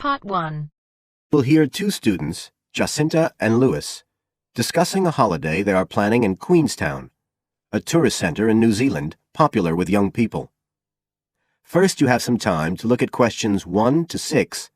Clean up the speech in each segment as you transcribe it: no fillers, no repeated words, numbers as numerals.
Part 1. We'll hear two students, Jacinta and Lewis, discussing a holiday they are planning in Queenstown, a tourist center in New Zealand popular with young people. First, you have some time to look at questions 1 to 6.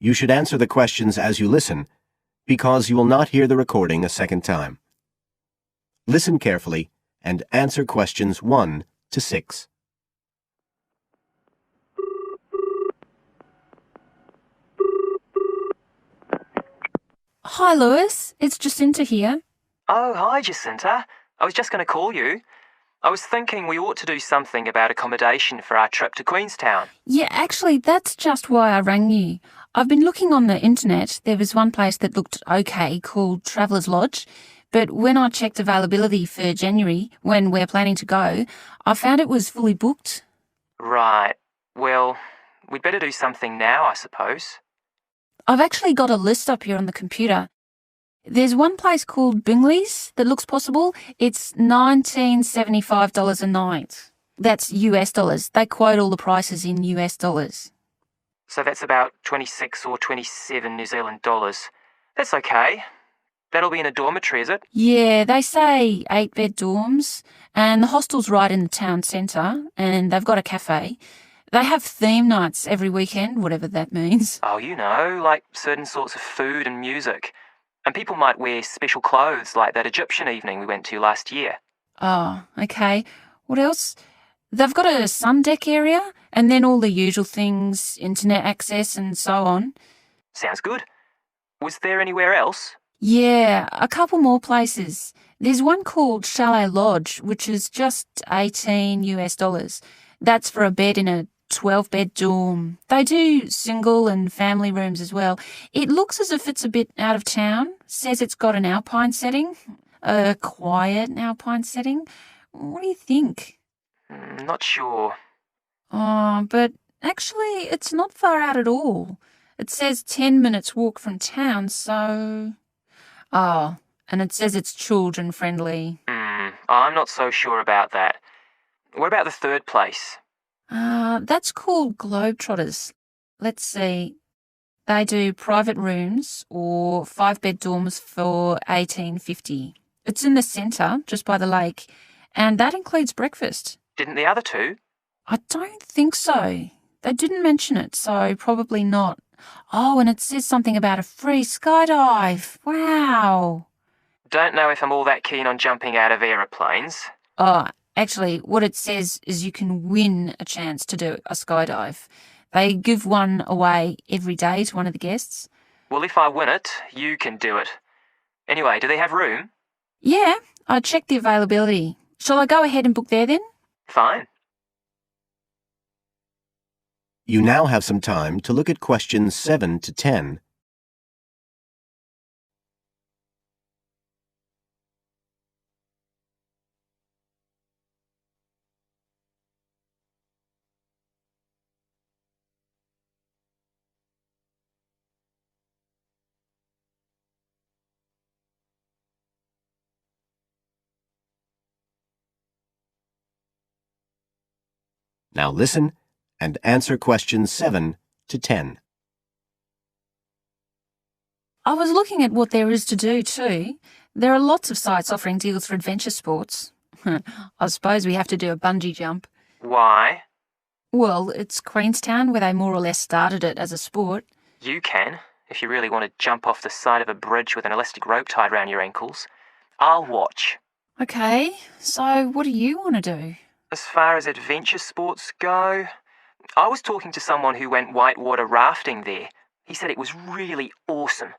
You should answer the questions as you listen, because you will not hear the recording a second time. Listen carefully and answer questions 1 to 6. Hi, Lewis. It's Jacinta here. Oh, hi, Jacinta. I was just going to call you. I was thinking we ought to do something about accommodation for our trip to Queenstown. Yeah, actually, that's just why I rang you. I've been looking on the internet. There was one place that looked okay called Traveller's Lodge, but when I checked availability for January, when we're planning to go, I found it was fully booked. Right. Well, we'd better do something now, I suppose. I've actually got a list up here on the computer. There's one place called Bingley's that looks possible. It's $1975 a night. That's US dollars. They quote all the prices in US dollars. So that's about 26 or 27 New Zealand dollars. That's okay. That'll be in a dormitory, is it? Yeah, they say 8-bed dorms, and the hostel's right in the town centre, and they've got a cafe. They have theme nights every weekend, whatever that means. Oh, you know, like certain sorts of food and music. And people might wear special clothes like that Egyptian evening we went to last year. Oh, okay. What else? They've got a sun deck area, and then all the usual things, internet access and so on. Sounds good. Was there anywhere else? Yeah, a couple more places. There's one called Chalet Lodge, which is just 18 US dollars. That's for a bed in a 12-bed dorm. They do single and family rooms as well. It looks as if it's a bit out of town. Says it's got an alpine setting, a quiet alpine setting. What do you think? Not sure. Oh, but actually it's not far out at all. It says 10 minutes walk from town, so... Oh, and it says it's children friendly. I'm not so sure about that. What about the third place? That's called Globetrotters. Let's see. They do private rooms or 5-bed dorms for $18.50. It's in the centre, just by the lake, and that includes breakfast. Didn't the other two? I don't think so. They didn't mention it, so probably not. Oh, and it says something about a free skydive. Wow. Don't know if I'm all that keen on jumping out of aeroplanes. Oh, actually, what it says is you can win a chance to do a skydive. They give one away every day to one of the guests. Well, if I win it, you can do it. Anyway, do they have room? Yeah, I checked the availability. Shall I go ahead and book there then? Fine. You now have some time to look at questions 7 to 10. Now listen and answer questions 7 to 10. I was looking at what there is to do too. There are lots of sites offering deals for adventure sports. I suppose we have to do a bungee jump. Why? Well, it's Queenstown where they more or less started it as a sport. You can, if you really want to jump off the side of a bridge with an elastic rope tied around your ankles. I'll watch. Okay, so what do you want to do? As far as adventure sports go, I was talking to someone who went whitewater rafting there. He said it was really awesome.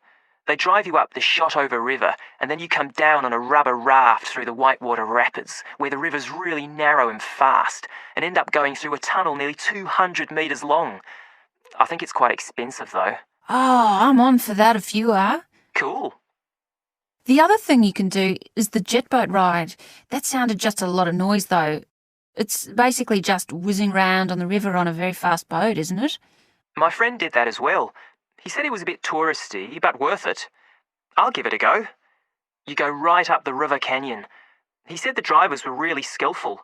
They drive you up the Shotover River, and then you come down on a rubber raft through the Whitewater Rapids, where the river's really narrow and fast, and end up going through a tunnel nearly 200 metres long. I think it's quite expensive, though. Oh, I'm on for that if you are. Cool. The other thing you can do is the jet boat ride. That sounded just a lot of noise, though. It's basically just whizzing round on the river on a very fast boat, isn't it? My friend did that as well. He said it was a bit touristy, but worth it. I'll give it a go. You go right up the river canyon. He said the drivers were really skillful,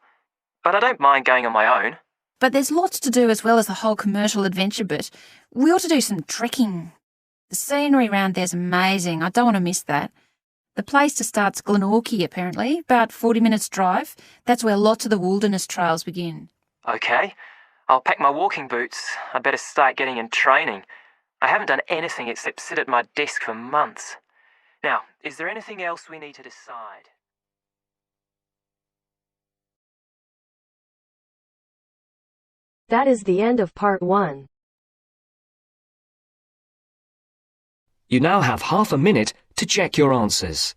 but I don't mind going on my own. But there's lots to do as well as the whole commercial adventure bit. We ought to do some trekking. The scenery around there's amazing. I don't want to miss that. The place to start's Glenorchy, apparently, about 40 minutes drive. That's where lots of the wilderness trails begin. Okay, I'll pack my walking boots. I'd better start getting in training. I haven't done anything except sit at my desk for months. Now, is there anything else we need to decide? That is the end of part 1. You now have half a minute to check your answers.